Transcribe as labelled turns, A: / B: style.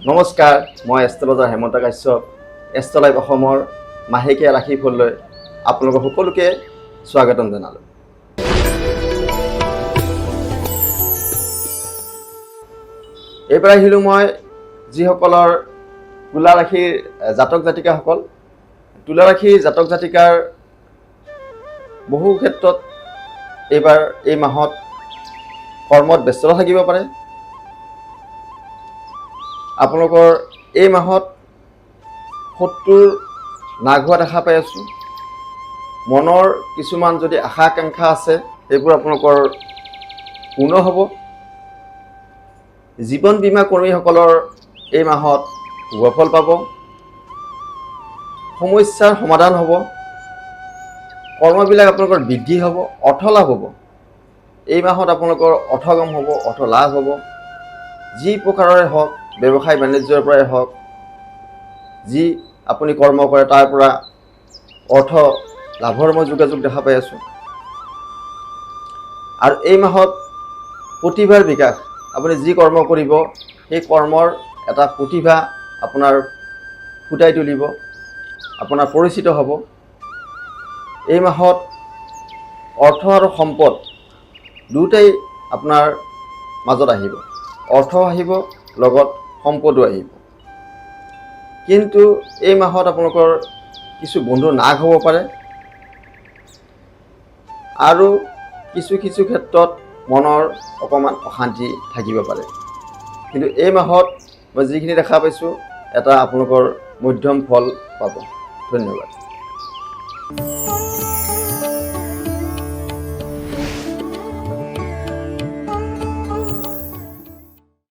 A: নমস্কাৰ, মই এষ্ট্ৰলজাৰ হেমন্ত কাশ্যপ। এষ্ট্ৰলাইভ অসমৰ মাহেকীয়া ৰাশিফললৈ আপোনালোক সকলোকে স্বাগতম জনালোঁ। এইবাৰ আহিলোঁ মই যিসকলৰ তুলা ৰাশিৰ জাতক জাতিকাসকল। তুলা ৰাশিৰ জাতক জাতিকাৰ বহু ক্ষেত্ৰত এইবাৰ এই মাহত কৰ্মত ব্যস্ততা থাকিব পাৰে। আপোনালোকৰ এই মাহত শত্ৰুৰ নাগ হোৱা দেখা পাই আছোঁ। মনৰ কিছুমান যদি আশা আকাংক্ষা আছে সেইবোৰ আপোনালোকৰ পূৰ্ণ হ'ব। জীৱন বীমা কৰ্মীসকলৰ এই মাহত শুভফল পাব। সমস্যাৰ সমাধান হ'ব। কৰ্মবিলাক আপোনালোকৰ বৃদ্ধি হ'ব, অৰ্থ লাভ হ'ব। এই মাহত আপোনালোকৰ অৰ্থগম হ'ব, অৰ্থ লাভ হ'ব। যি প্ৰকাৰৰে হওক, ব্যৱসায় বাণিজ্যৰ পৰাই হওক, যি আপুনি কৰ্ম কৰে তাৰ পৰা অৰ্থ লাভৰ মই যোগাযোগ দেখা পাই আছোঁ। আৰু এই মাহত প্ৰতিভাৰ বিকাশ, আপুনি যি কৰ্ম কৰিব সেই কৰ্মৰ এটা প্ৰতিভা আপোনাৰ ফুটাই তুলিব, আপোনাৰ পৰিচিত হ'ব। এই মাহত অৰ্থ আৰু সম্পদ দুয়োটাই আপোনাৰ মাজত আহিব। অৰ্থ আহিব, লগত সম্পদো আহিব। কিন্তু এই মাহত আপোনালোকৰ কিছু বন্ধুৰ নাশ হ'ব পাৰে আৰু কিছু ক্ষেত্ৰত মনৰ অকণমান অশান্তি থাকিব পাৰে। কিন্তু এই মাহত মই যিখিনি দেখা পাইছোঁ, এটা আপোনালোকৰ মধ্যম ফল পাব। ধন্যবাদ।